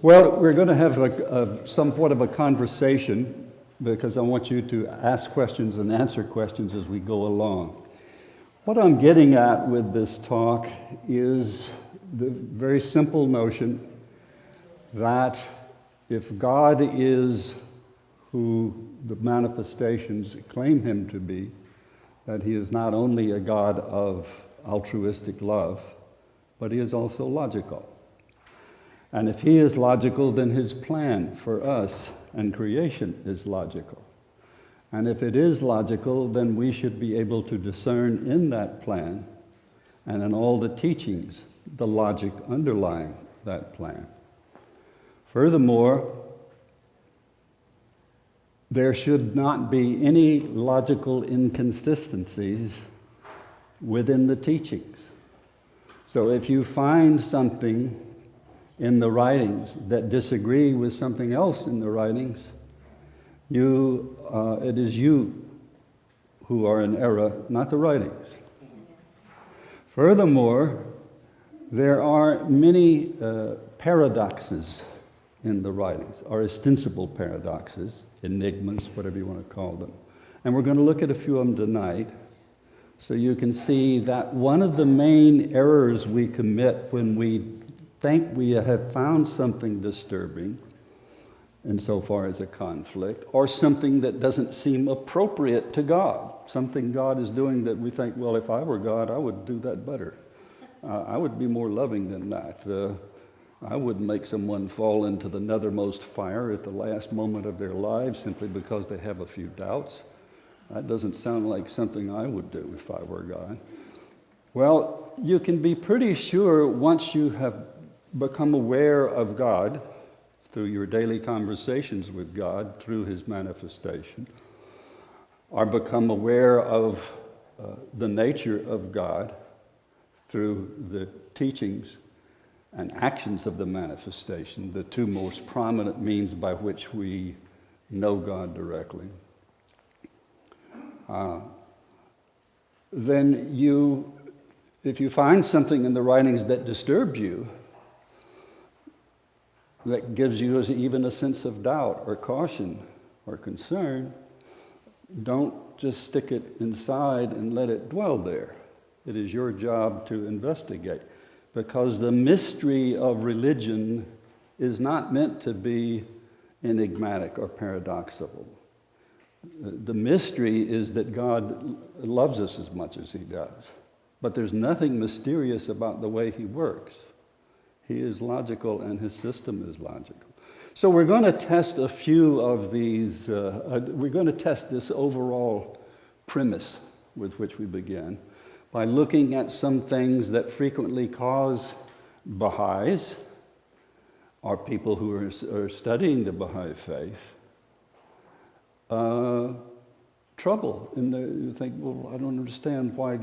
Well, we're going to have somewhat of a conversation because I want you to ask questions and answer questions as we go along. What I'm getting at with this talk is the very simple notion that if God is who the manifestations claim him to be, that he is not only a God of altruistic love, but he is also logical. And if he is logical, then his plan for us and creation is logical. And if it is logical, then we should be able to discern in that plan and in all the teachings the logic underlying that plan. Furthermore, there should not be any logical inconsistencies within the teachings. So if you find something in the writings that disagree with something else in the writings, it is you who are in error, not the writings. Furthermore, there are many paradoxes in the writings, or ostensible paradoxes, enigmas, whatever you want to call them. And we're going to look at a few of them tonight, so you can see that one of the main errors we commit when we think we have found something disturbing insofar as a conflict, or something that doesn't seem appropriate to God, something God is doing that we think, well, if I were God, I would do that better. I would be more loving than that. I wouldn't make someone fall into the nethermost fire at the last moment of their lives simply because they have a few doubts. That doesn't sound like something I would do if I were God. Well, you can be pretty sure once you have become aware of God through your daily conversations with God, through his manifestation, or become aware of the nature of God through the teachings and actions of the manifestation, the two most prominent means by which we know God directly, then if you find something in the writings that disturbs you, that gives you even a sense of doubt or caution or concern, don't just stick it inside and let it dwell there. It is your job to investigate, because the mystery of religion is not meant to be enigmatic or paradoxical. The mystery is that God loves us as much as he does, but there's nothing mysterious about the way he works. He is logical, and his system is logical. So we're going to test a few of these. We're going to test this overall premise with which we begin by looking at some things that frequently cause Baha'is, or people who are studying the Baha'i faith, trouble. And you think, well, I don't understand why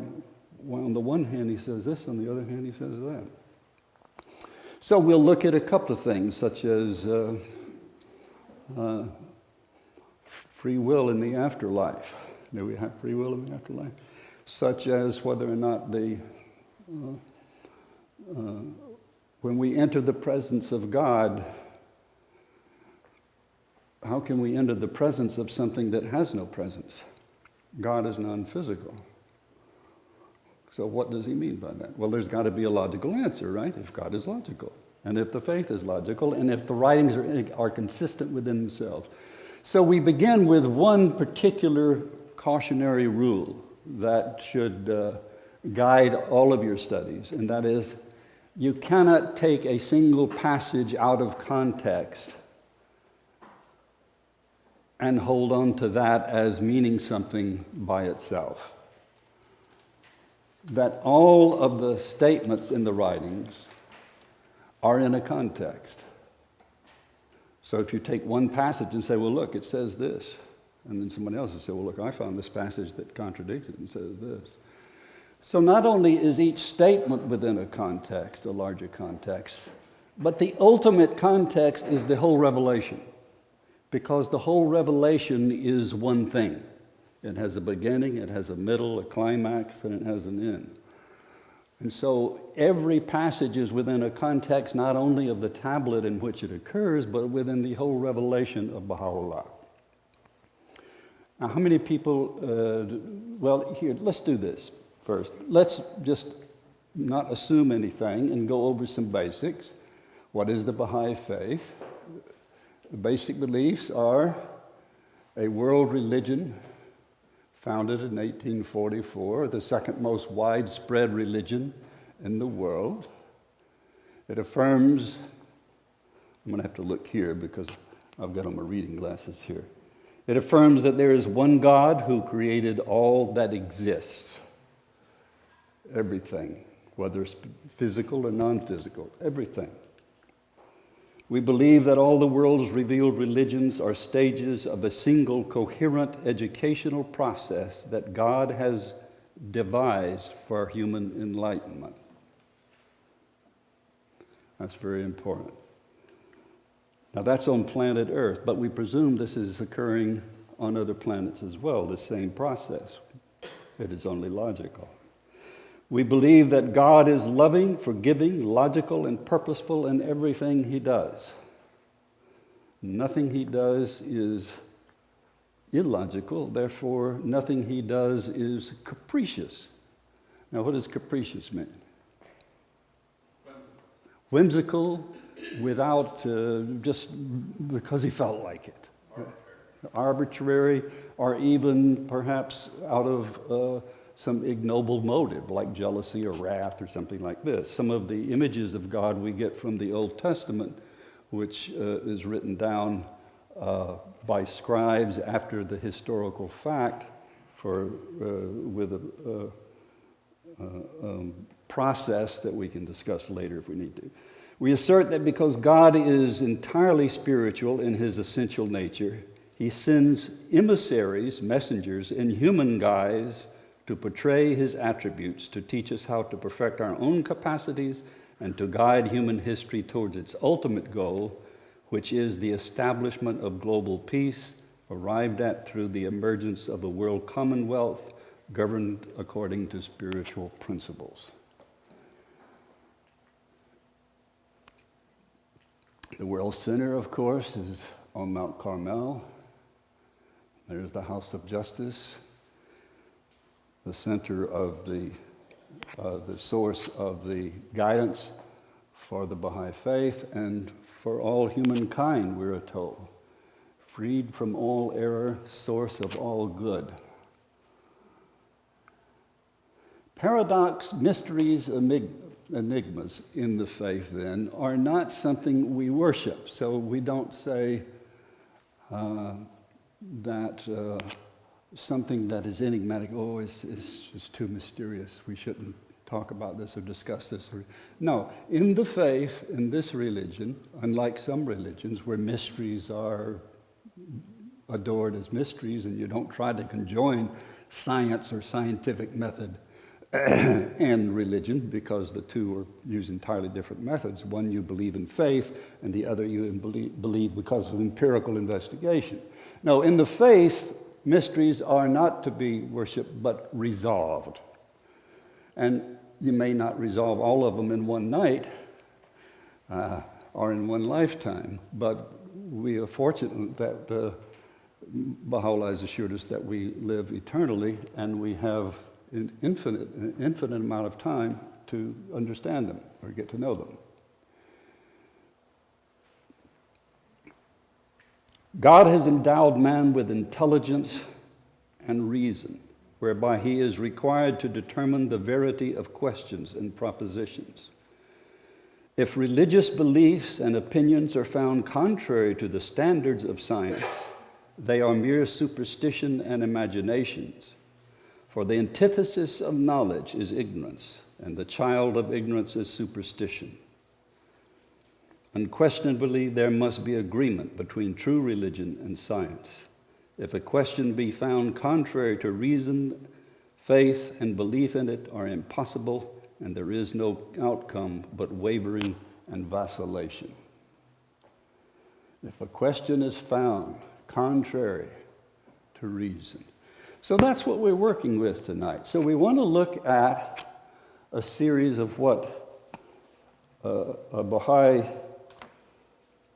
on the one hand he says this, on the other hand he says that. So we'll look at a couple of things, such as free will in the afterlife. Do we have free will in the afterlife? Such as whether or not when we enter the presence of God, how can we enter the presence of something that has no presence? God is non-physical. So what does he mean by that? Well, there's got to be a logical answer, right? If God is logical, and if the faith is logical, and if the writings are consistent within themselves. So we begin with one particular cautionary rule that should guide all of your studies, and that is, you cannot take a single passage out of context and hold on to that as meaning something by itself. That all of the statements in the writings are in a context. So if you take one passage and say, well, look, it says this, and then somebody else will say, well, look, I found this passage that contradicts it and says this. So not only is each statement within a context, a larger context, but the ultimate context is the whole revelation, because the whole revelation is one thing. It has a beginning, it has a middle, a climax, and it has an end. And so every passage is within a context not only of the tablet in which it occurs, but within the whole revelation of Baha'u'llah. Now, how many people, well, here, let's do this first. Let's just not assume anything and go over some basics. What is the Baha'i faith? The basic beliefs are a world religion founded in 1844, the second most widespread religion in the world. It affirms, I'm going to have to look here because I've got on my reading glasses here. It affirms that there is one God who created all that exists. Everything, whether it's physical or non-physical, everything. We believe that all the world's revealed religions are stages of a single coherent educational process that God has devised for human enlightenment. That's very important. Now that's on planet Earth, but we presume this is occurring on other planets as well, the same process. It is only logical. We believe that God is loving, forgiving, logical, and purposeful in everything he does. Nothing he does is illogical, therefore nothing he does is capricious. Now what does capricious mean? Whimsical without just because he felt like it. Arbitrary, or even perhaps out of some ignoble motive, like jealousy or wrath or something like this. Some of the images of God we get from the Old Testament, which is written down by scribes after the historical fact with a process that we can discuss later if we need to. We assert that because God is entirely spiritual in his essential nature, he sends emissaries, messengers, in human guise to portray his attributes, to teach us how to perfect our own capacities and to guide human history towards its ultimate goal, which is the establishment of global peace, arrived at through the emergence of a world commonwealth governed according to spiritual principles. The world center, of course, is on Mount Carmel. There's the House of Justice, the center of the source of the guidance for the Baha'i faith and for all humankind, we're told. Freed from all error, source of all good. Paradox, mysteries, enigmas in the faith, then, are not something we worship. So we don't say that something that is enigmatic, it's too mysterious. We shouldn't talk about this or discuss this. No, in the faith, in this religion, unlike some religions where mysteries are adored as mysteries and you don't try to conjoin science or scientific method and religion, because the two use entirely different methods. One you believe in faith, and the other you believe because of empirical investigation. No, in the faith, mysteries are not to be worshipped, but resolved. And you may not resolve all of them in one night or in one lifetime, but we are fortunate that Baha'u'llah has assured us that we live eternally, and we have an infinite amount of time to understand them or get to know them. God has endowed man with intelligence and reason, whereby he is required to determine the verity of questions and propositions. If religious beliefs and opinions are found contrary to the standards of science, they are mere superstition and imaginations. For the antithesis of knowledge is ignorance, and the child of ignorance is superstition. Unquestionably, there must be agreement between true religion and science. If a question be found contrary to reason, faith and belief in it are impossible, and there is no outcome but wavering and vacillation. If a question is found contrary to reason. So that's what we're working with tonight. So we want to look at a series of what a Baha'i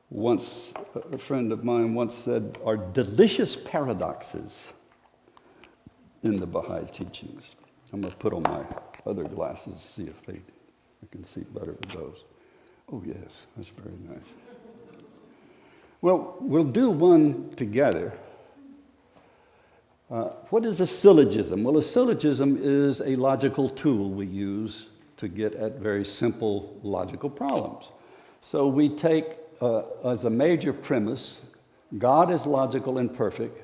once, a friend of mine once said, are delicious paradoxes in the Baha'i teachings. I'm going to put on my other glasses, see if I can see better with those. Oh, yes, that's very nice. Well, we'll do one together. What is a syllogism? Well, a syllogism is a logical tool we use to get at very simple logical problems. So we take as a major premise, God is logical and perfect.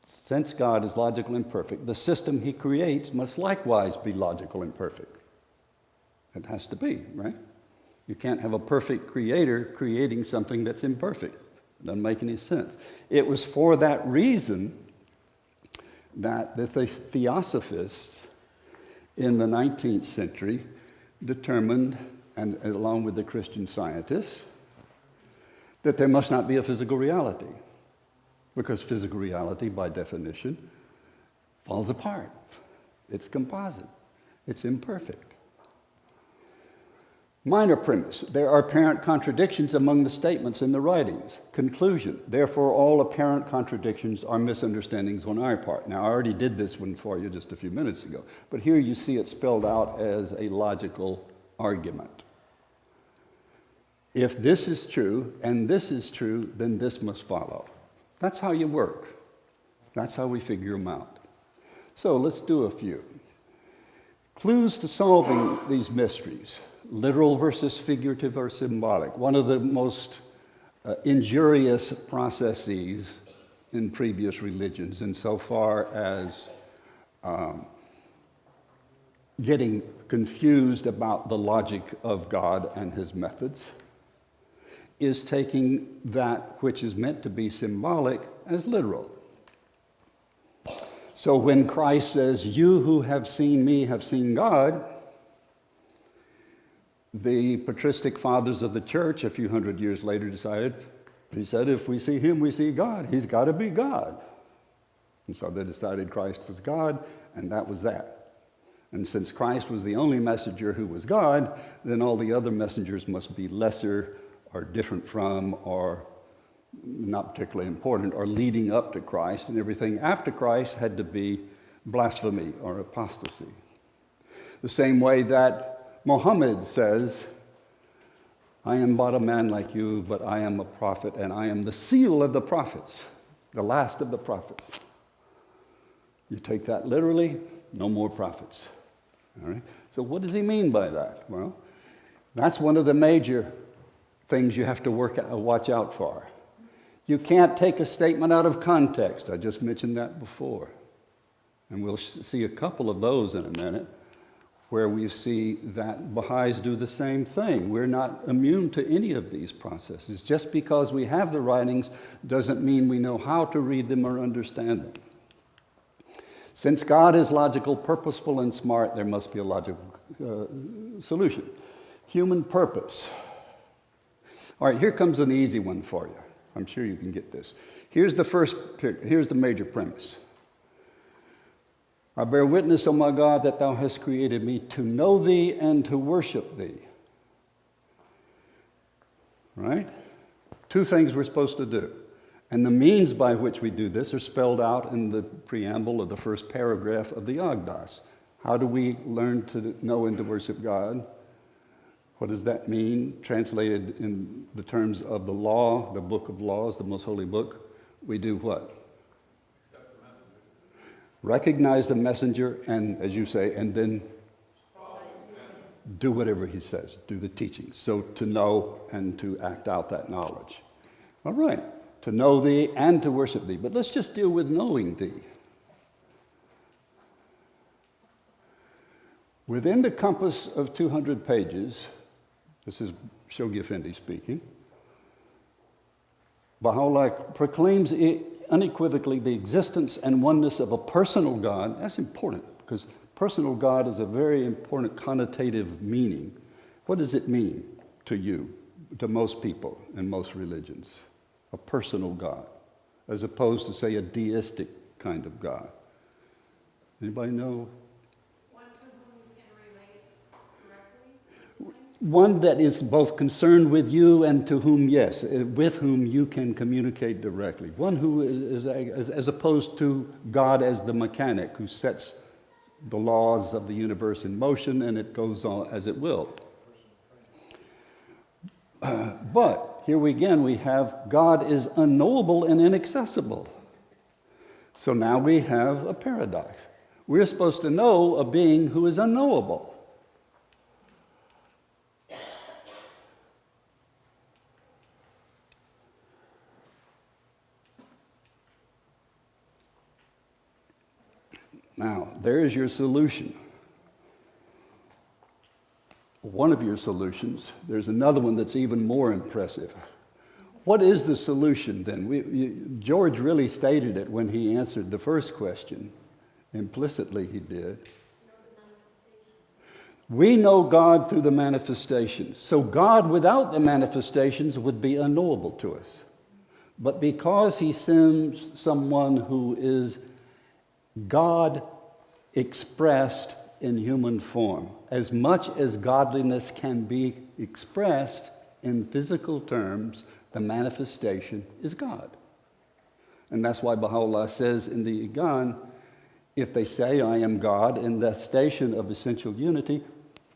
Since God is logical and perfect, the system he creates must likewise be logical and perfect. It has to be, right? You can't have a perfect creator creating something that's imperfect. It doesn't make any sense. It was for that reason that the theosophists in the 19th century determined, and along with the Christian scientists, that there must not be a physical reality, because physical reality, by definition, falls apart. It's composite. It's imperfect. Minor premise. There are apparent contradictions among the statements in the writings. Conclusion. Therefore, all apparent contradictions are misunderstandings on our part. Now, I already did this one for you just a few minutes ago, but here you see it spelled out as a logical argument. If this is true and this is true, then this must follow. That's how you work. That's how we figure them out. So let's do a few. Clues to solving these mysteries. Literal versus figurative or symbolic. One of the most injurious processes in previous religions insofar as getting confused about the logic of God and his methods is taking that which is meant to be symbolic as literal. So when Christ says, "You who have seen me have seen God," the patristic fathers of the church a few hundred years later he said, if we see him, we see God. He's got to be God. And so they decided Christ was God, and that was that. And since Christ was the only messenger who was God, then all the other messengers must be lesser or different from or not particularly important or leading up to Christ, and everything after Christ had to be blasphemy or apostasy. The same way that Muhammad says, I am but a man like you, but I am a prophet, and I am the seal of the prophets, the last of the prophets. You take that literally, no more prophets. All right? So what does he mean by that? Well, that's one of the major things you have to watch out for. You can't take a statement out of context. I just mentioned that before. And we'll see a couple of those in a minute where we see that Baha'is do the same thing. We're not immune to any of these processes. Just because we have the writings doesn't mean we know how to read them or understand them. Since God is logical, purposeful, and smart, there must be a logical solution. Human purpose. All right, here comes an easy one for you. I'm sure you can get this. Here's the major premise. I bear witness, O my God, that thou hast created me to know thee and to worship thee. Right? Two things we're supposed to do. And the means by which we do this are spelled out in the preamble of the first paragraph of the Agdas. How do we learn to know and to worship God? What does that mean? Translated in the terms of the law, the book of laws, the most holy book, we do what? Recognize the messenger, and as you say, and then do whatever he says, do the teaching. So to know and to act out that knowledge. All right, to know thee and to worship thee. But let's just deal with knowing thee. Within the compass of 200 pages, this is Shoghi Effendi speaking, Baha'u'llah proclaims unequivocally the existence and oneness of a personal God. That's important because personal God is a very important connotative meaning. What does it mean to you, to most people in most religions? A personal God, as opposed to, say, a deistic kind of God. Anybody know? One to whom you can relate. one that is both concerned with you and to whom, yes, with whom you can communicate directly. One who is as opposed to God as the mechanic who sets the laws of the universe in motion and it goes on as it will. But here we have God is unknowable and inaccessible. So now we have a paradox. We're supposed to know a being who is unknowable. Now, there is your solution. One of your solutions. There's another one that's even more impressive. What is the solution then? George really stated it when he answered the first question. Implicitly, he did. We know God through the manifestations. So God without the manifestations would be unknowable to us. But because he sends someone who is God expressed in human form, as much as godliness can be expressed in physical terms, the manifestation is God. And that's why Baha'u'llah says in the Igan, if they say, I am God, in that station of essential unity,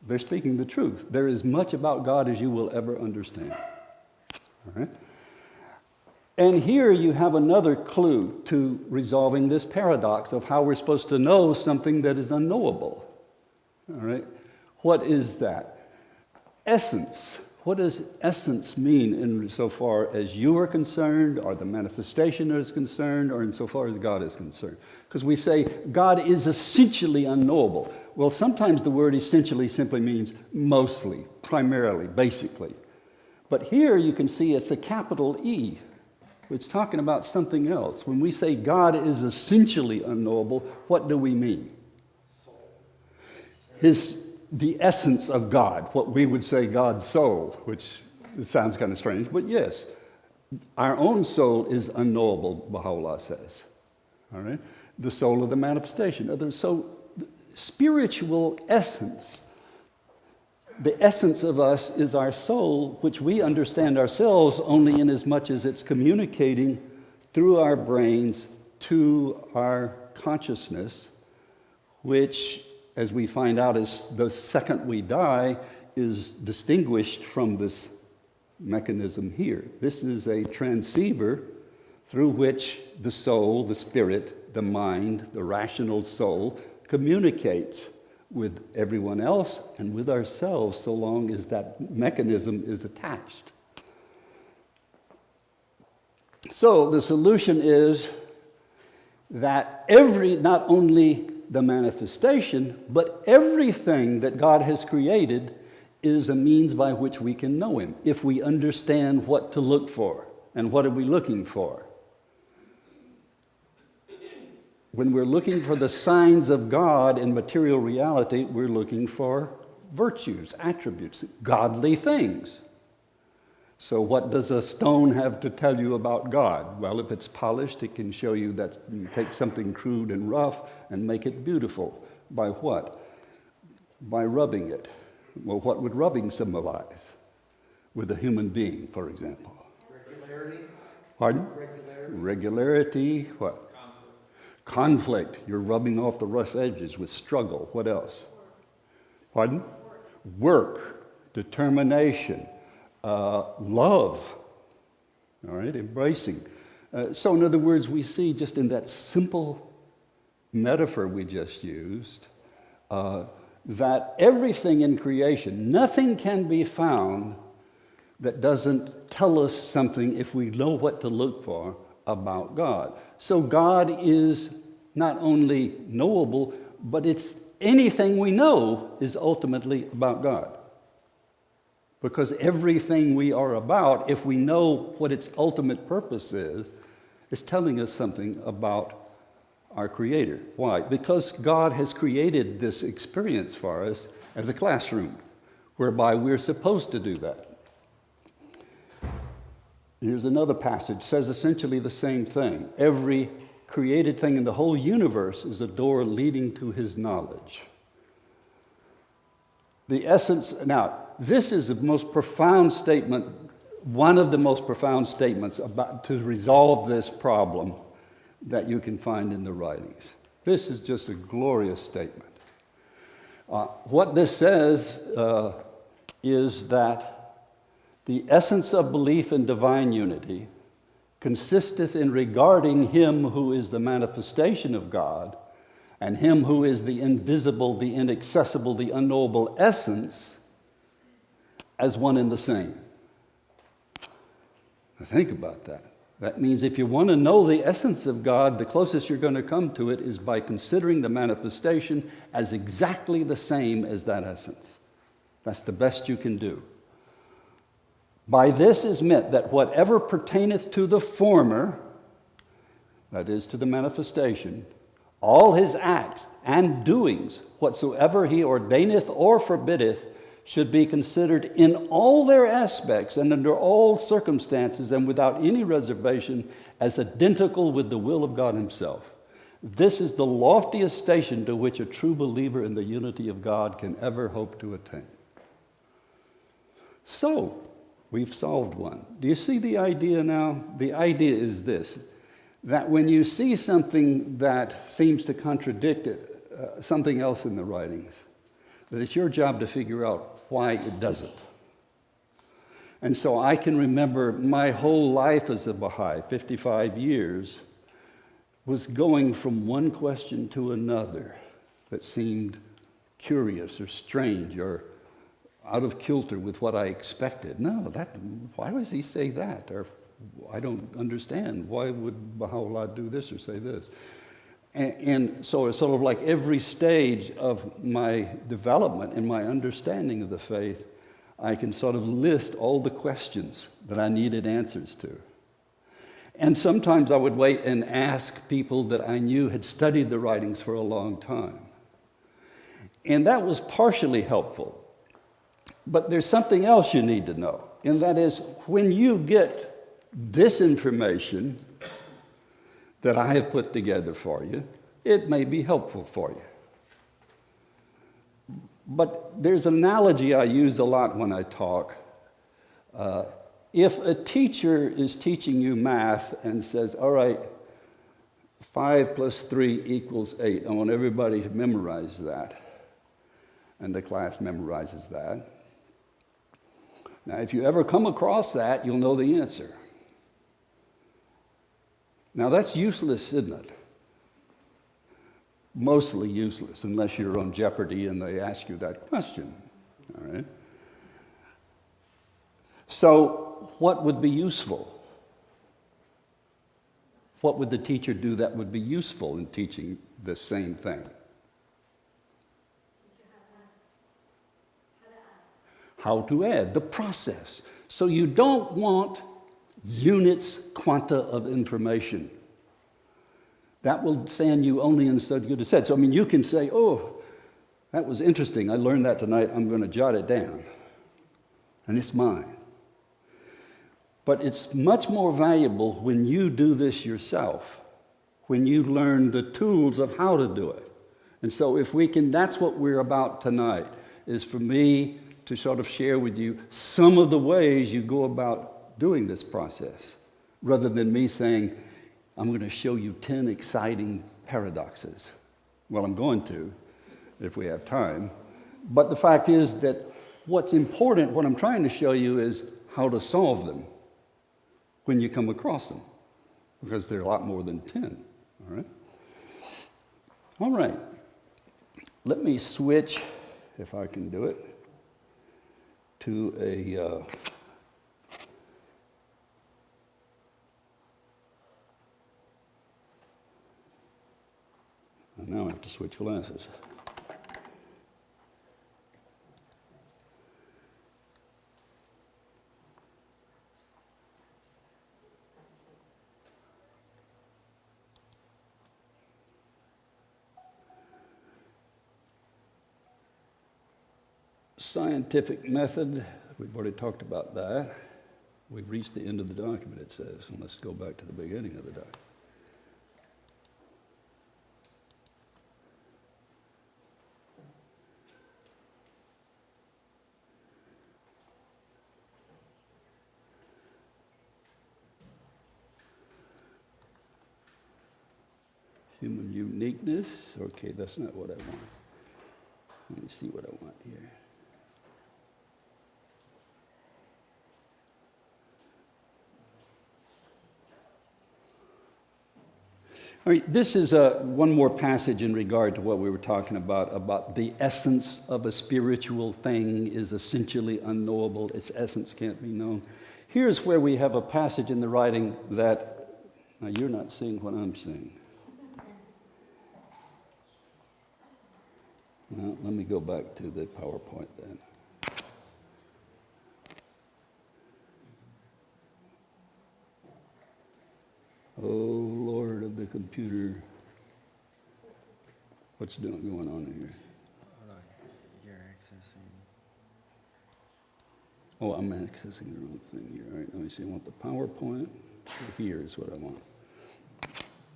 they're speaking the truth. There is much about God as you will ever understand. All right? And here you have another clue to resolving this paradox of how we're supposed to know something that is unknowable. All right? What is that? Essence. What does essence mean insofar as you are concerned, or the manifestation is concerned, or insofar as God is concerned? Because we say God is essentially unknowable. Well, sometimes the word essentially simply means mostly, primarily, basically. But here you can see it's a capital E. It's talking about something else. When we say God is essentially unknowable, what do we mean? The essence of God, what we would say God's soul, which sounds kind of strange, but yes, our own soul is unknowable, Baha'u'llah says. All right? The soul of the manifestation. So spiritual essence, the essence of us is our soul, which we understand ourselves only in as much as it's communicating through our brains to our consciousness, which, as we find out, is the second we die, is distinguished from this mechanism here. This is a transceiver through which the soul, the spirit, the mind, the rational soul communicates with everyone else and with ourselves so long as that mechanism is attached. So the solution is that not only the manifestation, but everything that God has created is a means by which we can know him, if we understand what to look for. And what are we looking for? When we're looking for the signs of God in material reality, we're looking for virtues, attributes, godly things. So what does a stone have to tell you about God? Well, if it's polished, it can show you that you take something crude and rough and make it beautiful. By what? By rubbing it. Well, what would rubbing symbolize with a human being, for example? Regularity. Pardon? Regularity. Regularity, what? Conflict. You're rubbing off the rough edges with struggle. What else? Pardon? Work. Determination. Love. All right? Embracing. So in other words, we see just in that simple metaphor we just used, that everything in creation, nothing can be found that doesn't tell us something if we know what to look for about God. So God is not only knowable, but it's anything we know is ultimately about God. Because everything we are about, if we know what its ultimate purpose is telling us something about our Creator. Why? Because God has created this experience for us as a classroom, whereby we're supposed to do that. Here's another passage, says essentially the same thing. Every created thing in the whole universe is a door leading to his knowledge. The essence, now, this is the most profound statement, one of the most profound statements about to resolve this problem that you can find in the writings. This is just a glorious statement. What this says is that the essence of belief in divine unity consisteth in regarding him who is the manifestation of God and him who is the invisible, the inaccessible, the unknowable essence as one and the same. Now think about that. That means if you want to know the essence of God, the closest you're going to come to it is by considering the manifestation as exactly the same as that essence. That's the best you can do. By this is meant that whatever pertaineth to the former, that is to the manifestation, all his acts and doings, whatsoever he ordaineth or forbiddeth, should be considered in all their aspects and under all circumstances and without any reservation as identical with the will of God himself. This is the loftiest station to which a true believer in the unity of God can ever hope to attain. So, we've solved one. Do you see the idea now? The idea is this, that when you see something that seems to contradict it, something else in the writings, that it's your job to figure out why it doesn't. And so I can remember my whole life as a Baha'i, 55 years, was going from one question to another that seemed curious or strange or out of kilter with what I expected. No, why does he say that? Or I don't understand. Why would Baha'u'llah do this or say this? And so it's sort of like every stage of my development and my understanding of the faith, I can sort of list all the questions that I needed answers to. And sometimes I would wait and ask people that I knew had studied the writings for a long time. And that was partially helpful. But there's something else you need to know, and that is when you get this information that I have put together for you, it may be helpful for you. But there's an analogy I use a lot when I talk. If a teacher is teaching you math and says, all right, 5 plus 3 equals 8, I want everybody to memorize that, and the class memorizes that. Now, if you ever come across that, you'll know the answer. Now, that's useless, isn't it? Mostly useless, unless you're on Jeopardy and they ask you that question. All right? So, what would be useful? What would the teacher do that would be useful in teaching the same thing? How to add, the process. So you don't want units, quanta of information. That will stand you only in so good a set. So, I mean, you can say, oh, that was interesting. I learned that tonight. I'm going to jot it down. And it's mine. But it's much more valuable when you do this yourself, when you learn the tools of how to do it. And so if we can, that's what we're about tonight, is for me to sort of share with you some of the ways you go about doing this process, rather than me saying, I'm going to show you 10 exciting paradoxes. Well, I'm going to, if we have time. But the fact is that what's important, what I'm trying to show you is how to solve them when you come across them, because there are a lot more than 10, all right? All right, let me switch, if I can do it, to a now I have to switch glasses. Scientific method, we've already talked about that. We've reached the end of the document, it says, and let's go back to the beginning of the document. Human uniqueness. Okay, that's not what I want. Let me see what I want here. All right, this is one more passage in regard to what we were talking about the essence of a spiritual thing is essentially unknowable. Its essence can't be known. Here's where we have a passage in the writing that, now you're not seeing what I'm seeing. Well, let me go back to the PowerPoint then. Oh, Lord of the computer. What's going on here? Hold on. You're accessing. Oh, I'm accessing the wrong thing here. All right, let me see. I want the PowerPoint. So here is what I want.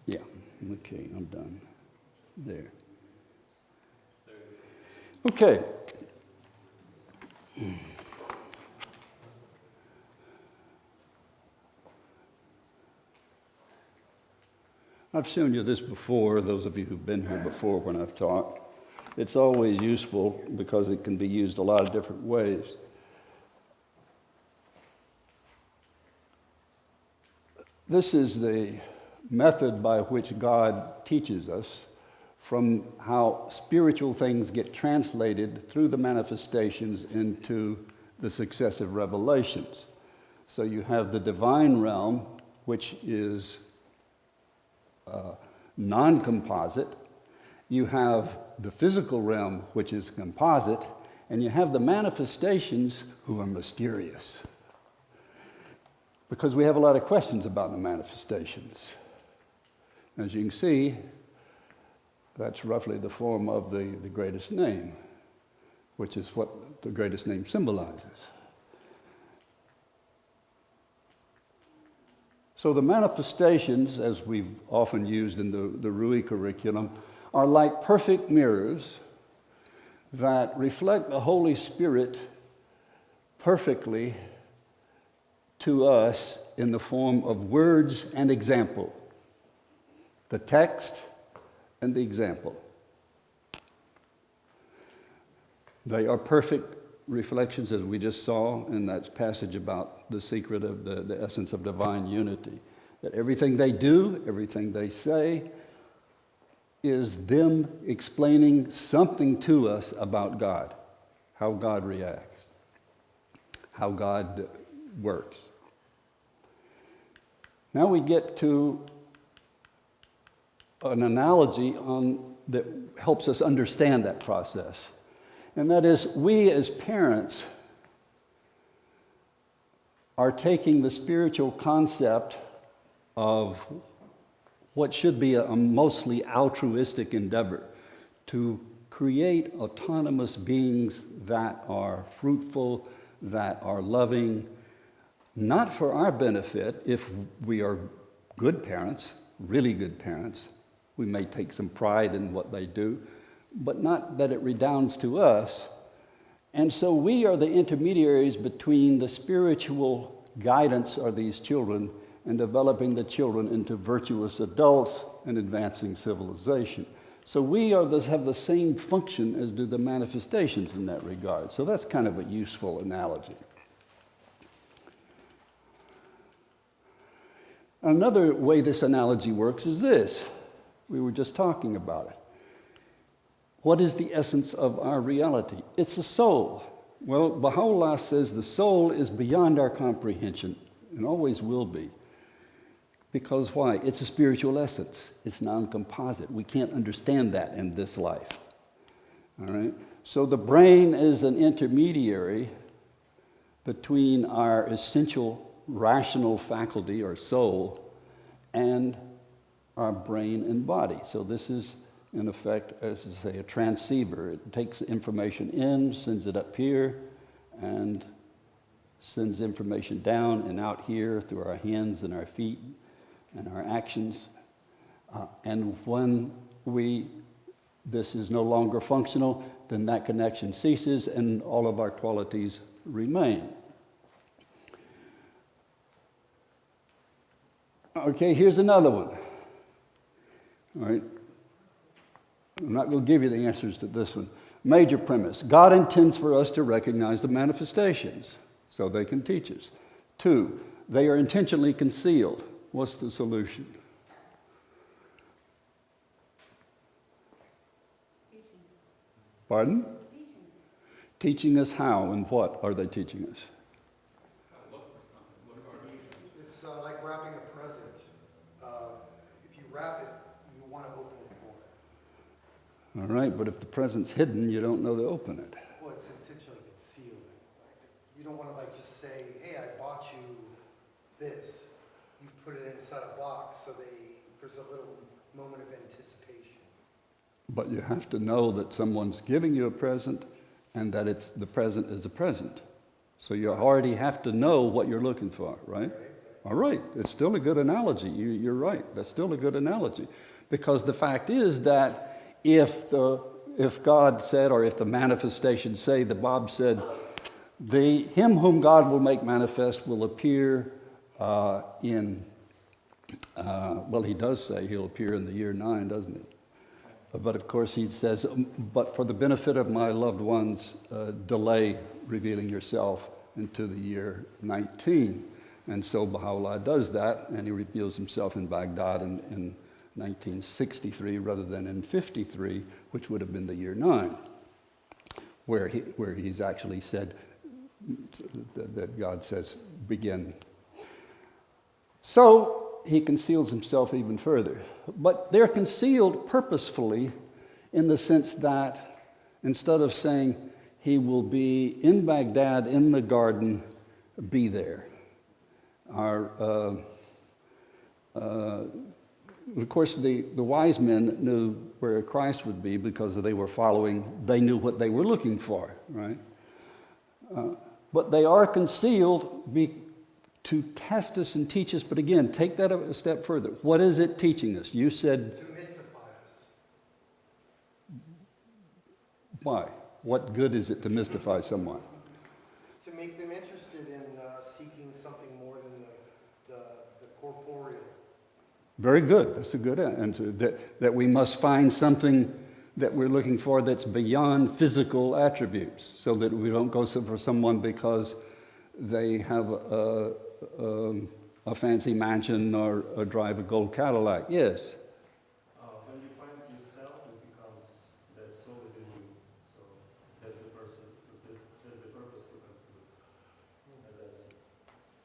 Yeah, okay, I'm done. There. Okay. I've shown you this before, those of you who've been here before when I've talked. It's always useful because it can be used a lot of different ways. This is the method by which God teaches us from how spiritual things get translated through the manifestations into the successive revelations. So you have the divine realm, which is non-composite. You have the physical realm, which is composite, and you have the manifestations who are mysterious. Because we have a lot of questions about the manifestations. As you can see, that's roughly the form of the greatest name, which is what the greatest name symbolizes. So the manifestations, as we've often used in the Rui curriculum, are like perfect mirrors that reflect the Holy Spirit perfectly to us in the form of words and example. The text and the example. They are perfect reflections, as we just saw in that passage about the secret of the essence of divine unity. That everything they do, everything they say, is them explaining something to us about God, how God reacts, how God works. Now we get to an analogy that helps us understand that process. And that is, we as parents are taking the spiritual concept of what should be a mostly altruistic endeavor to create autonomous beings that are fruitful, that are loving, not for our benefit if we are good parents, really good parents. We may take some pride in what they do, but not that it redounds to us. And so we are the intermediaries between the spiritual guidance of these children and developing the children into virtuous adults and advancing civilization. So we have the same function as do the manifestations in that regard. So that's kind of a useful analogy. Another way this analogy works is this. We were just talking about it. What is the essence of our reality? It's the soul. Well, Baha'u'llah says the soul is beyond our comprehension and always will be. Because why? It's a spiritual essence. It's non-composite. We can't understand that in this life. All right? So the brain is an intermediary between our essential rational faculty or soul and our brain and body. So this is, in effect, as I say, a transceiver. It takes information in, sends it up here, and sends information down and out here through our hands and our feet and our actions. And when this is no longer functional, then that connection ceases and all of our qualities remain. Okay, here's another one. All right? I'm not going to give you the answers to this one. Major premise. God intends for us to recognize the manifestations so they can teach us. 2, they are intentionally concealed. What's the solution? Pardon? Teaching us how and what are they teaching us? It's like wrapping a present. If you wrap it, you want to open it more. All right, but if the present's hidden, you don't know to open it. Well, it's intentionally concealed. Like, you don't want to like just say, "Hey, I bought you this." You put it inside a box, so there's a little moment of anticipation. But you have to know that someone's giving you a present and that the present is a present. So you already have to know what you're looking for, right? All right, it's still a good analogy. You're right, that's still a good analogy. Because the fact is that if God said, or if the manifestations say, the Bob said, him whom God will make manifest will appear well, he does say he'll appear in the year 9, doesn't he? But of course he says, but for the benefit of my loved ones, delay revealing yourself into the year 19. And so Baha'u'llah does that, and he reveals himself in Baghdad in 1963 rather than in 53, which would have been the year 9, where he's actually said that God says, begin. So he conceals himself even further. But they're concealed purposefully in the sense that instead of saying he will be in Baghdad in the garden, be there. Of course, the wise men knew where Christ would be because they knew what they were looking for, right? But they are concealed to test us and teach us. But again, take that a step further. What is it teaching us? You said... To mystify us. Why? What good is it to mystify someone? To make them interested in seeking something more than the corporeal. Very good. That's a good answer. That we must find something that we're looking for that's beyond physical attributes, so that we don't go for someone because they have a fancy mansion or drive a gold Cadillac. Yes? When you find yourself, it becomes that soul within you. So that's the purpose to consider.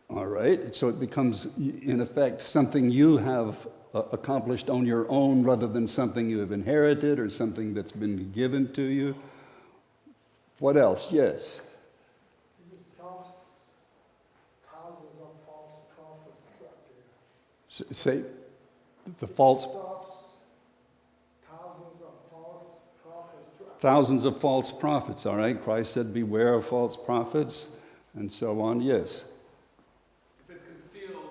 All right. So it becomes, in effect, something you have accomplished on your own rather than something you have inherited or something that's been given to you. What else? Yes? Thousands of false prophets out there. Say the false... Thousands of false prophets. Thousands of false prophets, all right? Christ said, beware of false prophets, and so on. Yes? If it's concealed,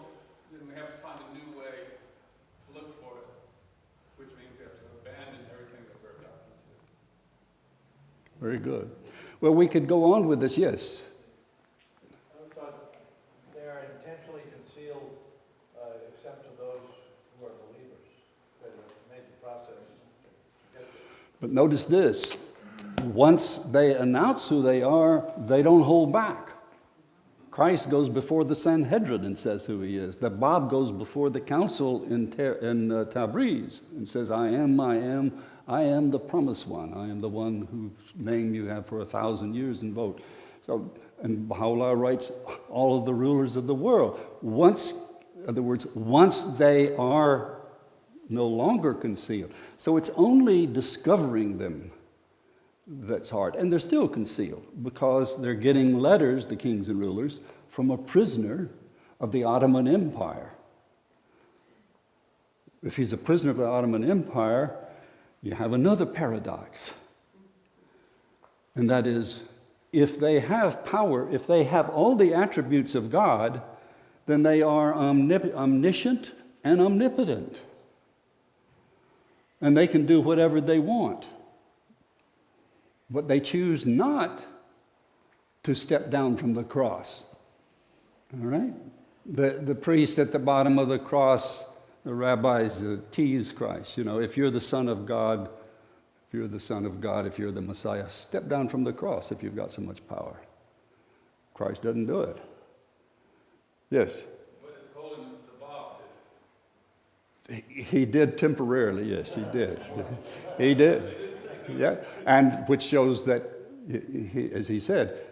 then we have to find a new way to look for it, which means we have to abandon everything that we're accustomed to. Very good. Well, we could go on with this, yes? But they are intentionally concealed, except to those who are believers that have made the process to get there. But notice this. Once they announce who they are, they don't hold back. Christ goes before the Sanhedrin and says who he is. The Bab goes before the council in Tabriz and says, I am the promised one. I am the one whose name you have for 1,000 years invoked. So, and Baha'u'llah writes all of the rulers of the world. Once they are no longer concealed. So it's only discovering them that's hard. And they're still concealed because they're getting letters, the kings and rulers, from a prisoner of the Ottoman Empire. If he's a prisoner of the Ottoman Empire, you have another paradox. And that is, if they have power, if they have all the attributes of God, then they are omniscient and omnipotent. And they can do whatever they want. But they choose not to step down from the cross. All right? The priest at the bottom of the cross The rabbis tease Christ. You know, if you're the Son of God, if you're the Son of God, if you're the Messiah, step down from the cross if you've got so much power. Christ doesn't do it. Yes? But His Holiness the Bob did. He did temporarily, yes, he did. He did. Yeah, and which shows that, as he said,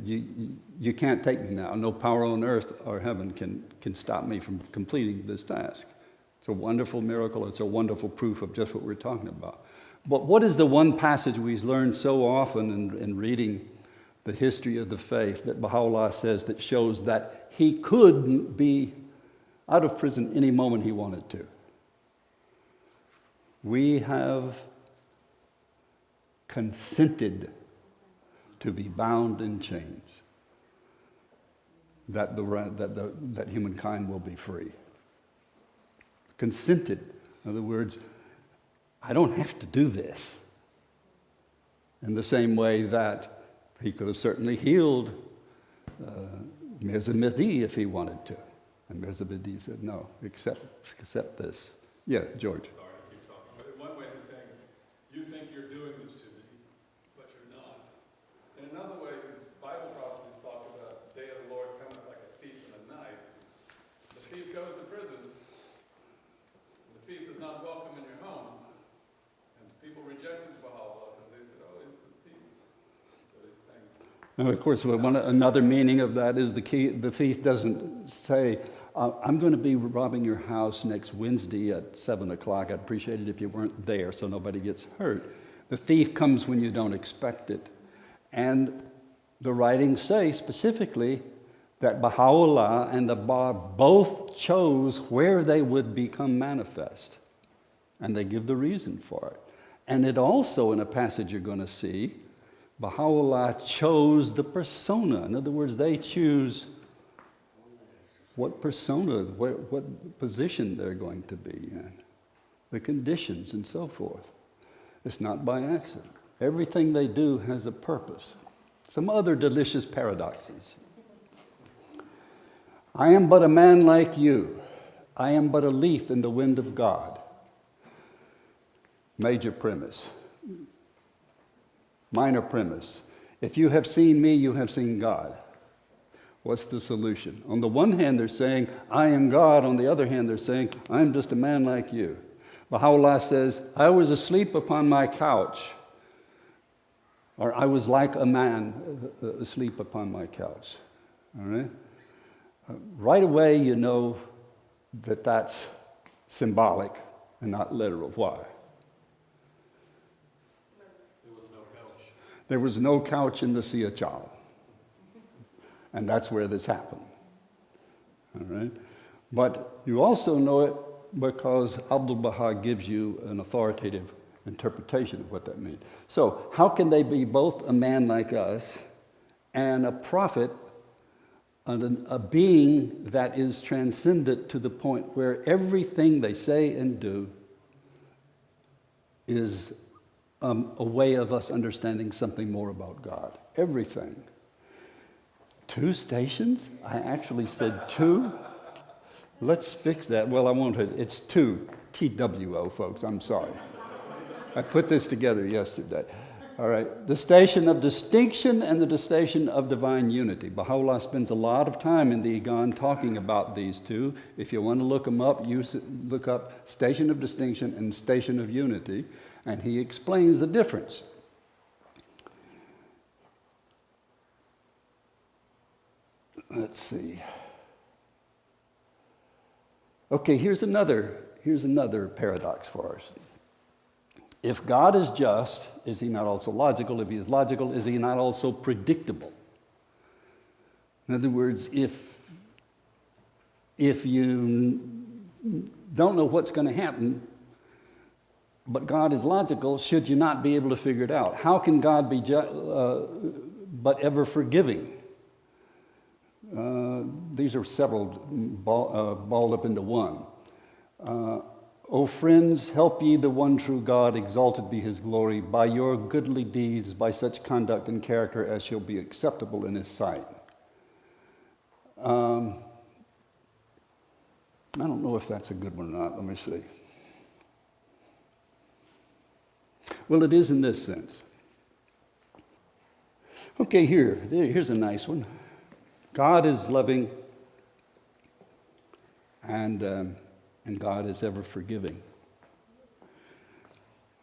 you can't take me now. No power on earth or heaven can stop me from completing this task. It's a wonderful miracle. It's a wonderful proof of just what we're talking about. But what is the one passage we've learned so often in reading the history of the faith that Baha'u'llah says that shows that he could be out of prison any moment he wanted to? We have consented to be bound in chains, that humankind will be free. Consented. In other words, I don't have to do this. In the same way that he could have certainly healed Mirza Mehdi if he wanted to. And Mirza Mehdi said, no, accept this. Yeah, George. Sorry to keep talking, but in one way he's saying, you think you're doing this to me, but you're not. In another way, his Bible prophecies talk about the day of the Lord coming like a thief in the night. The thief goes to prison. The thief is not welcome in your home. And people rejected Baha'u'llah because they said, oh, he's the thief. So he's saying, And of course, another meaning of that is the thief doesn't say, I'm going to be robbing your house next Wednesday at 7 o'clock. I'd appreciate it if you weren't there so nobody gets hurt. The thief comes when you don't expect it. And the writings say specifically that Baha'u'llah and the Bab both chose where they would become manifest. And they give the reason for it. And it also, in a passage you're going to see, Baha'u'llah chose the persona. In other words, they choose what persona, what position they're going to be in, the conditions and so forth. It's not by accident. Everything they do has a purpose. Some other delicious paradoxes. I am but a man like you. I am but a leaf in the wind of God. Major premise. Minor premise. If you have seen me, you have seen God. What's the solution? On the one hand, they're saying, I am God. On the other hand, they're saying, I'm just a man like you. Baha'u'llah says, I was asleep upon my couch, or I was like a man asleep upon my couch. All right? Right away, you know that that's symbolic and not literal. Why? There was no couch in the Sia Chow. And that's where this happened. All right? But you also know it because Abdu'l-Baha gives you an authoritative interpretation of what that means. So, how can they be both a man like us and a prophet, and a being that is transcendent to the point where everything they say and do is a way of us understanding something more about God? Everything. 2 stations? I actually said 2. Let's fix that. Well, I won't. It's 2. TWO, folks. I'm sorry. I put this together yesterday. All right. The station of distinction and the station of divine unity. Baha'u'llah spends a lot of time in the Igan talking about these two. If you want to look them up, you look up station of distinction and station of unity, and he explains the difference. Let's see. Okay, here's another paradox for us. If God is just, is he not also logical? If he is logical, is he not also predictable? In other words, if you don't know what's going to happen, but God is logical, should you not be able to figure it out? How can God be but ever forgiving? These are several balled up into one. O friends, help ye the one true God, exalted be his glory, by your goodly deeds, by such conduct and character as shall be acceptable in his sight. I don't know if that's a good one or not. Let me see. Well, it is in this sense. Okay, here's a nice one. God is loving, and God is ever forgiving.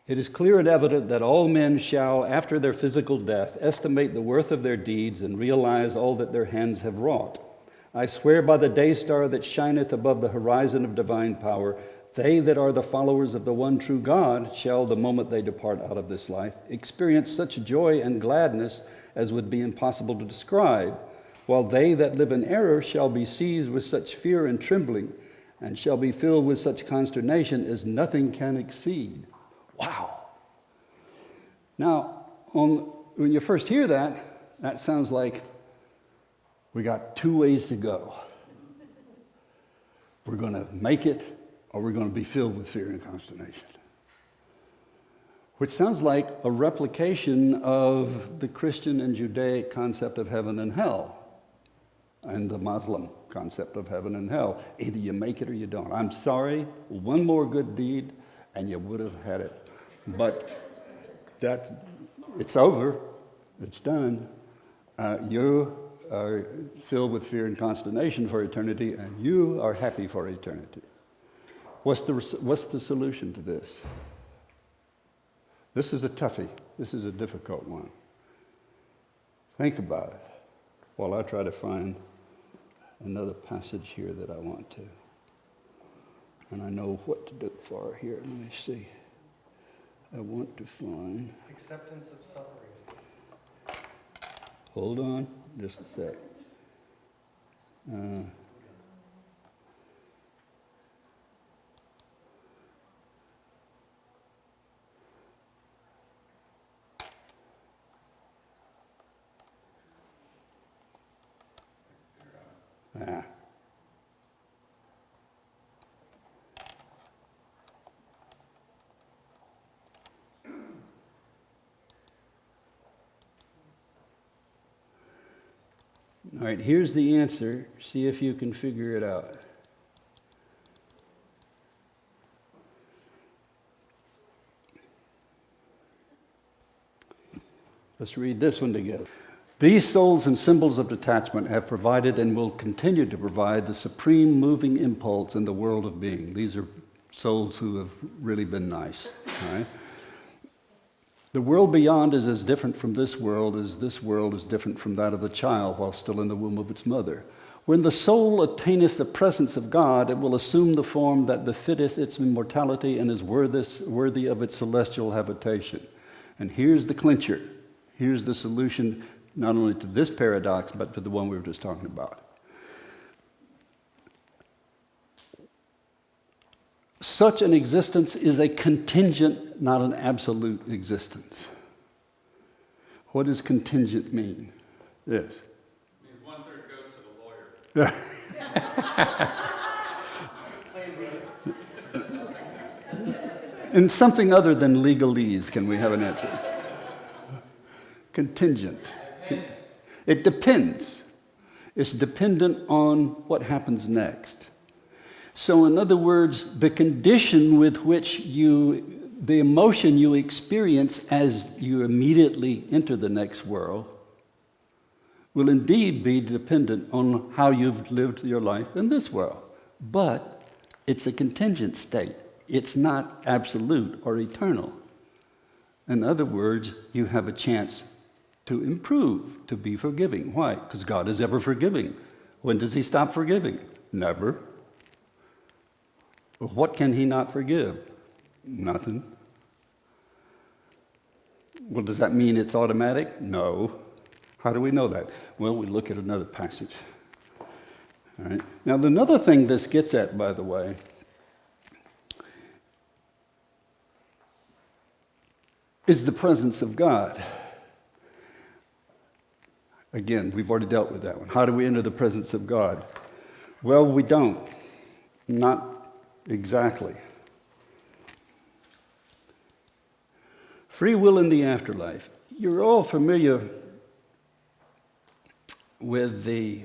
It is clear and evident that all men shall, after their physical death, estimate the worth of their deeds and realize all that their hands have wrought. I swear by the day star that shineth above the horizon of divine power, they that are the followers of the one true God shall, the moment they depart out of this life, experience such joy and gladness as would be impossible to describe, while they that live in error shall be seized with such fear and trembling, and shall be filled with such consternation as nothing can exceed. Wow. Now, when you first hear that, that sounds like we got two ways to go. We're going to make it, or we're going to be filled with fear and consternation. Which sounds like a replication of the Christian and Judaic concept of heaven and hell, and the Muslim concept of heaven and hell. Either you make it or you don't. I'm sorry, one more good deed, and you would have had it. But it's over. It's done. You are filled with fear and consternation for eternity, and you are happy for eternity. What's the solution to this? This is a toughie. This is a difficult one. Think about it while I try to find another passage here that I want to. And I know what to look for here. Let me see. I want to find... Acceptance of suffering. Hold on, just a sec. All right, here's the answer. See if you can figure it out. Let's read this one together. These souls and symbols of detachment have provided and will continue to provide the supreme moving impulse in the world of being. These are souls who have really been nice. All right? The world beyond is as different from this world as this world is different from that of the child while still in the womb of its mother. When the soul attaineth the presence of God, it will assume the form that befitteth its immortality and is worthy of its celestial habitation. And here's the clincher. Here's the solution not only to this paradox, but to the one we were just talking about. Such an existence is a contingent, not an absolute existence. What does contingent mean? Yes. It means 1/3 goes to the lawyer. In something other than legalese, can we have an answer? Contingent. It depends. It's dependent on what happens next. So in other words, the condition with which the emotion you experience as you immediately enter the next world will indeed be dependent on how you've lived your life in this world. But it's a contingent state. It's not absolute or eternal. In other words, you have a chance to improve, to be forgiving. Why? Because God is ever forgiving. When does he stop forgiving? Never. Well, what can he not forgive? Nothing. Well, does that mean it's automatic? No. How do we know that? Well, we look at another passage. All right. Now, another thing this gets at, by the way, is the presence of God. Again, we've already dealt with that one. How do we enter the presence of God? Well, we don't. Not exactly. Free will in the afterlife. You're all familiar with the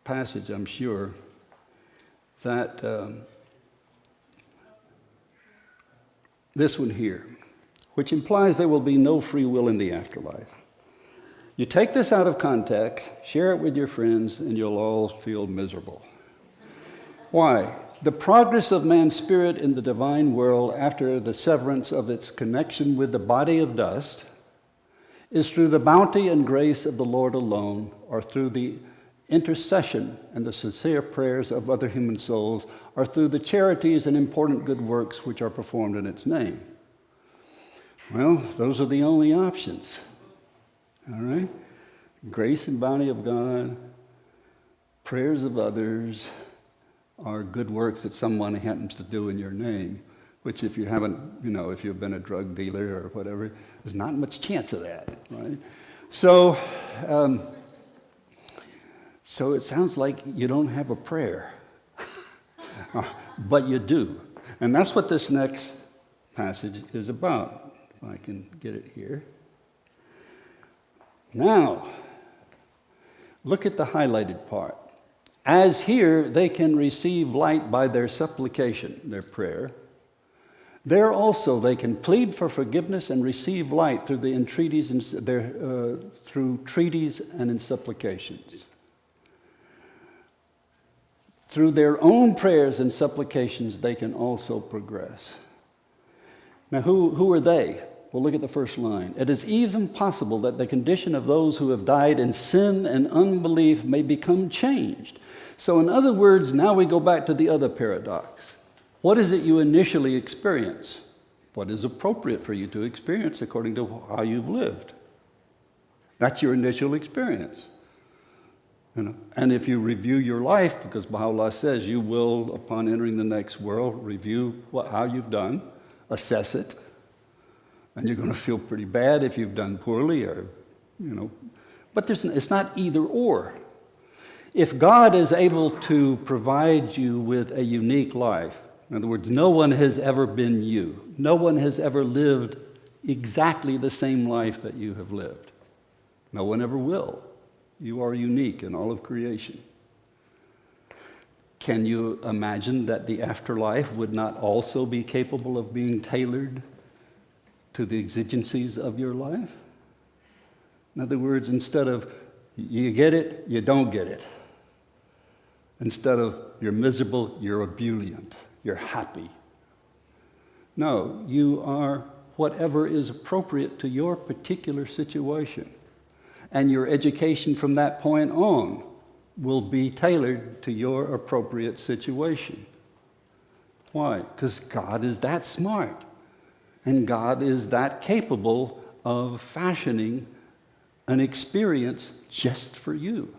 passage, I'm sure, that this one here, which implies there will be no free will in the afterlife. You take this out of context, share it with your friends, and you'll all feel miserable. Why? The progress of man's spirit in the divine world after the severance of its connection with the body of dust is through the bounty and grace of the Lord alone, or through the intercession and the sincere prayers of other human souls, or through the charities and important good works which are performed in its name. Well, those are the only options. All right? Grace and bounty of God, prayers of others, or good works that someone happens to do in your name, which if you haven't, if you've been a drug dealer or whatever, there's not much chance of that, right? So it sounds like you don't have a prayer, but you do. And that's what this next passage is about, if I can get it here. Now, look at the highlighted part. As here, they can receive light by their supplication, their prayer. There also they can plead for forgiveness and receive light through the entreaties and through treaties and in supplications. Through their own prayers and supplications, they can also progress. Now, who are they? Well, look at the first line. It is even possible that the condition of those who have died in sin and unbelief may become changed. So in other words, now we go back to the other paradox. What is it you initially experience? What is appropriate for you to experience according to how you've lived? That's your initial experience. And if you review your life, because Baha'u'llah says you will, upon entering the next world, review how you've done, assess it, and you're going to feel pretty bad if you've done poorly, but it's not either or. If God is able to provide you with a unique life, in other words, no one has ever been you. No one has ever lived exactly the same life that you have lived. No one ever will. You are unique in all of creation. Can you imagine that the afterlife would not also be capable of being tailored to the exigencies of your life? In other words, instead of you get it, you don't get it. Instead of you're miserable, you're ebullient, you're happy. No, you are whatever is appropriate to your particular situation. And your education from that point on will be tailored to your appropriate situation. Why? Because God is that smart. And God is that capable of fashioning an experience just for you.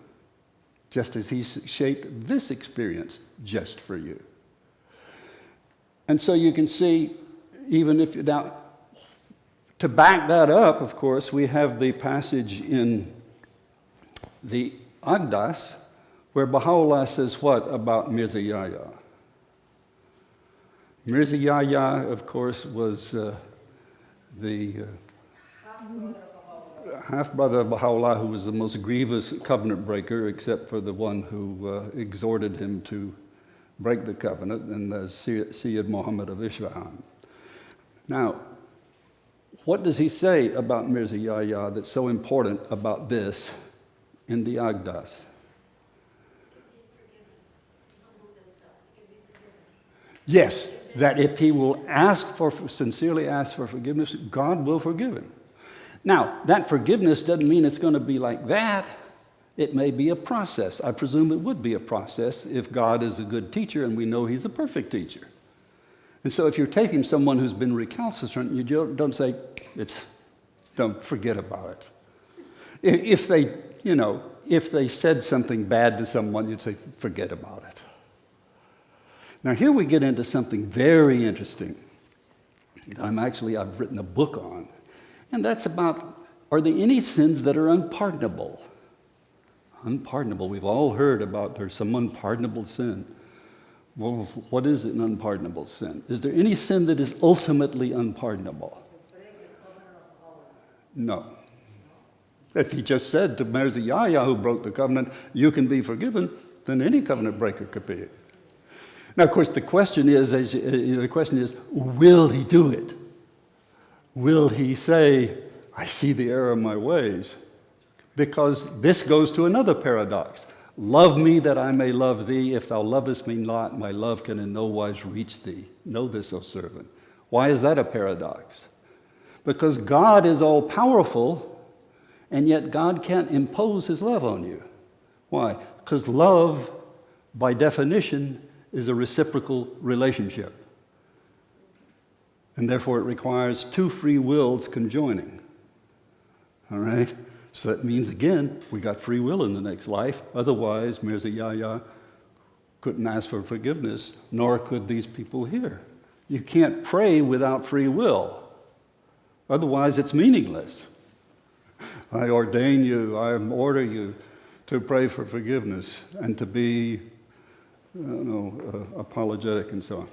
Just as He shaped this experience just for you. And so you can see, even if now, to back that up, of course, we have the passage in the Agdas where Baha'u'llah says what about Mirza Yahya? Mirza Yahya, of course, was the half-brother of Baha'u'llah, who was the most grievous covenant breaker, except for the one who exhorted him to break the covenant, and Sayyid Muhammad of Isfahan. Now, what does he say about Mirza Yahya that's so important about this in the Agdas? Yes, that if he will sincerely ask for forgiveness, God will forgive him. Now, that forgiveness doesn't mean it's going to be like that. It may be a process. I presume it would be a process if God is a good teacher and we know He's a perfect teacher. And so if you're taking someone who's been recalcitrant, you don't say, don't forget about it. If they said something bad to someone, you'd say, forget about it. Now here we get into something very interesting. I've written a book on, and that's about, are there any sins that are unpardonable? Unpardonable. We've all heard about there's some unpardonable sin. Well, what is an unpardonable sin? Is there any sin that is ultimately unpardonable? No. If he just said to Mirza Yahya, who broke the covenant, you can be forgiven, then any covenant breaker could be. Now, of course, the question is, will he do it? Will he say, I see the error of my ways? Because this goes to another paradox. Love me that I may love thee. If thou lovest me not, my love can in no wise reach thee. Know this, O servant. Why is that a paradox? Because God is all powerful, and yet God can't impose his love on you. Why? Because love, by definition, is a reciprocal relationship. And therefore it requires two free wills conjoining. All right? So that means, again, we got free will in the next life. Otherwise, Mirza Yahya couldn't ask for forgiveness, nor could these people here. You can't pray without free will. Otherwise, it's meaningless. I ordain you, I order you to pray for forgiveness and to be apologetic and so on.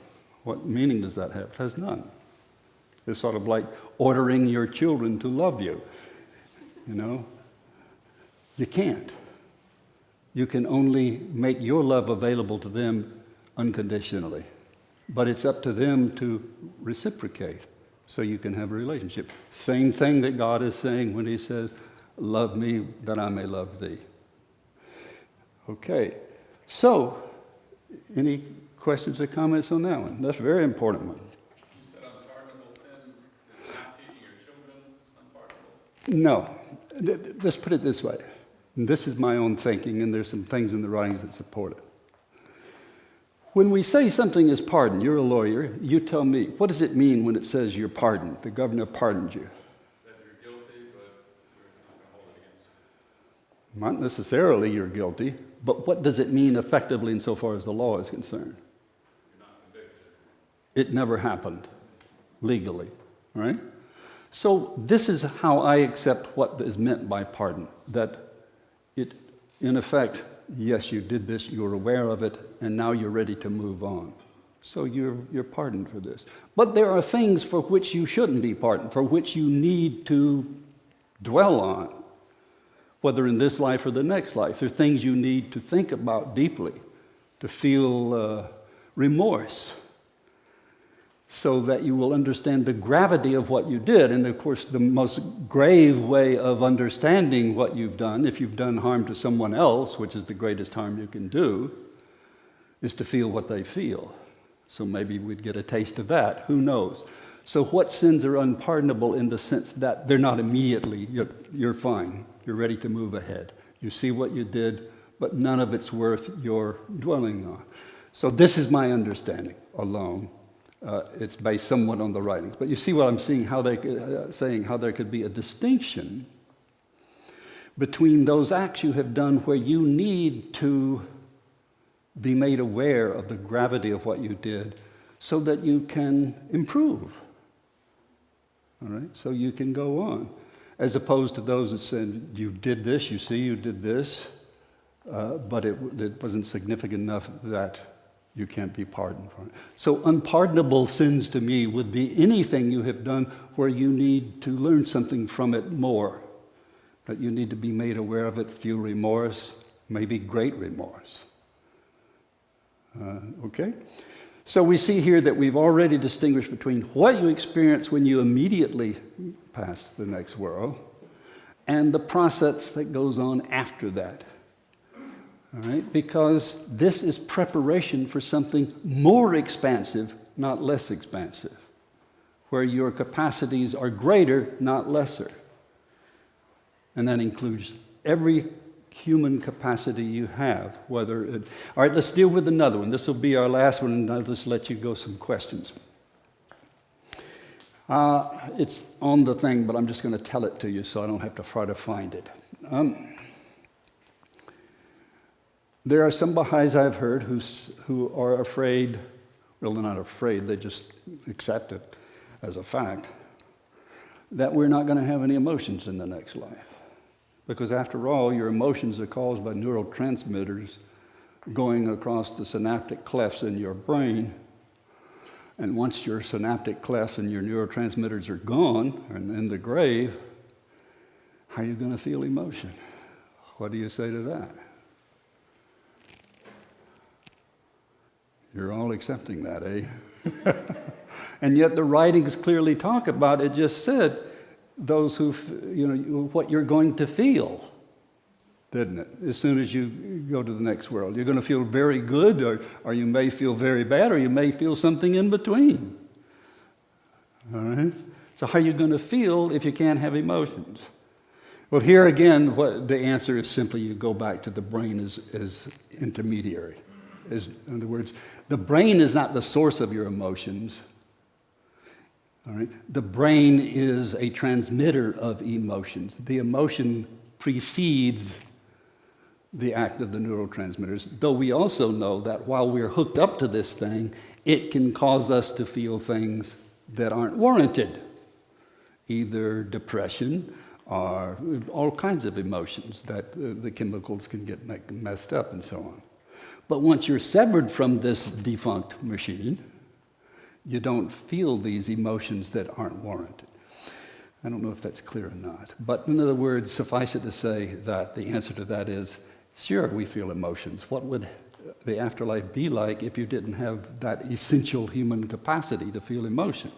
What meaning does that have? It has none. It's sort of like ordering your children to love you. You know? You can't. You can only make your love available to them unconditionally. But it's up to them to reciprocate so you can have a relationship. Same thing that God is saying when he says, love me that I may love thee. Okay. So, any questions or comments on that one? That's a very important one. You said unpardonable sins, is not teaching your children unpardonable? No. Let's put it this way. And this is my own thinking, and there's some things in the writings that support it. When we say something is pardoned, you're a lawyer, you tell me, what does it mean when it says you're pardoned? The governor pardoned you. That you're guilty, but we're not going to hold it against you. Not necessarily you're guilty, but what does it mean effectively insofar as the law is concerned? You're not convicted. It never happened legally, right? So this is how I accept what is meant by pardon, that it, in effect, yes, you did this, you're aware of it, and now you're ready to move on. So you're pardoned for this. But there are things for which you shouldn't be pardoned, for which you need to dwell on, whether in this life or the next life. There are things you need to think about deeply, to feel remorse, so that you will understand the gravity of what you did. And of course, the most grave way of understanding what you've done, if you've done harm to someone else, which is the greatest harm you can do, is to feel what they feel. So maybe we'd get a taste of that. Who knows? So what sins are unpardonable in the sense that they're not immediately, you're fine, you're ready to move ahead. You see what you did, but none of it's worth your dwelling on. So this is my understanding alone. It's based somewhat on the writings. But you see what I'm saying how there could be a distinction between those acts you have done where you need to be made aware of the gravity of what you did so that you can improve. All right? So you can go on. As opposed to those that said, you did this, you see you did this, but it wasn't significant enough that you can't be pardoned for it. So unpardonable sins to me would be anything you have done where you need to learn something from it more. That you need to be made aware of it, feel remorse, maybe great remorse. Okay? So we see here that we've already distinguished between what you experience when you immediately pass the next world and the process that goes on after that. All right? Because this is preparation for something more expansive, not less expansive, where your capacities are greater, not lesser. And that includes every human capacity you have, All right, let's deal with another one. This will be our last one, and I'll just let you go some questions. It's on the thing, but I'm just going to tell it to you so I don't have to try to find it. There are some Baha'is I've heard who are afraid, well, they're not afraid, they just accept it as a fact, that we're not going to have any emotions in the next life. Because after all, your emotions are caused by neurotransmitters going across the synaptic clefts in your brain. And once your synaptic clefts and your neurotransmitters are gone and in the grave, how are you going to feel emotion? What do you say to that? You're all accepting that, eh? And yet the writings clearly talk about, it just said, those who, what you're going to feel, didn't it? As soon as you go to the next world. You're going to feel very good, or you may feel very bad, or you may feel something in between. All right? So how are you going to feel if you can't have emotions? Well, here again, the answer is simply you go back to the brain as intermediary. In other words, the brain is not the source of your emotions. All right? The brain is a transmitter of emotions. The emotion precedes the act of the neurotransmitters, though we also know that while we're hooked up to this thing, it can cause us to feel things that aren't warranted, either depression or all kinds of emotions that the chemicals can get messed up and so on. But once you're severed from this defunct machine, you don't feel these emotions that aren't warranted. I don't know if that's clear or not. But in other words, suffice it to say that the answer to that is, sure, we feel emotions. What would the afterlife be like if you didn't have that essential human capacity to feel emotion?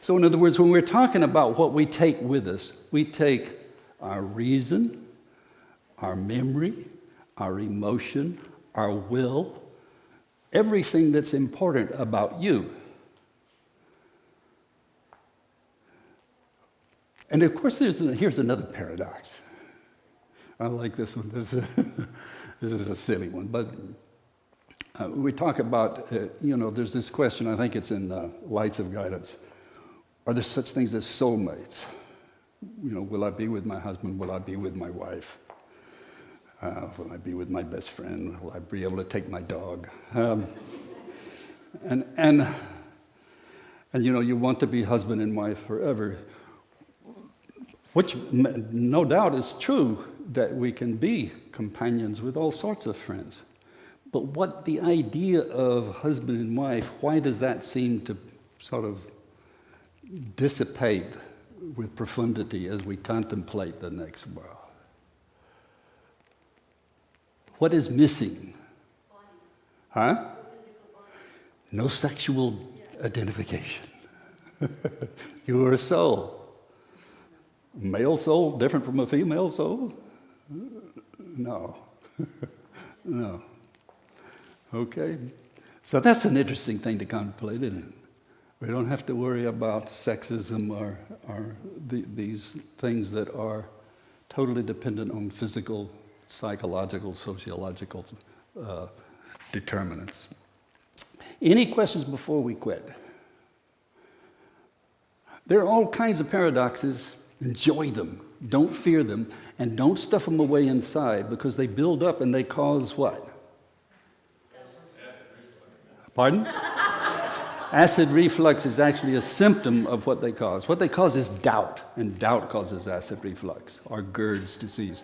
So in other words, when we're talking about what we take with us, we take our reason, our memory, our emotion, our will, everything that's important about you. And of course, here's another paradox. I like this one. This is a silly one, but we talk about, there's this question, I think it's in Lights of Guidance. Are there such things as soulmates? Will I be with my husband? Will I be with my wife? Will I be with my best friend? Will I be able to take my dog? And you want to be husband and wife forever, which no doubt is true that we can be companions with all sorts of friends. But what the idea of husband and wife, why does that seem to sort of dissipate with profundity as we contemplate the next world? What is missing? Huh? No sexual identification. You are a soul. Male soul different from a female soul? No. No. Okay. So that's an interesting thing to contemplate, isn't it? We don't have to worry about sexism or these things that are totally dependent on physical, psychological, sociological determinants. Any questions before we quit? There are all kinds of paradoxes. Enjoy them. Don't fear them. And don't stuff them away inside because they build up and they cause what? Pardon? Acid reflux is actually a symptom of what they cause. What they cause is doubt, and doubt causes acid reflux, or GERD's disease.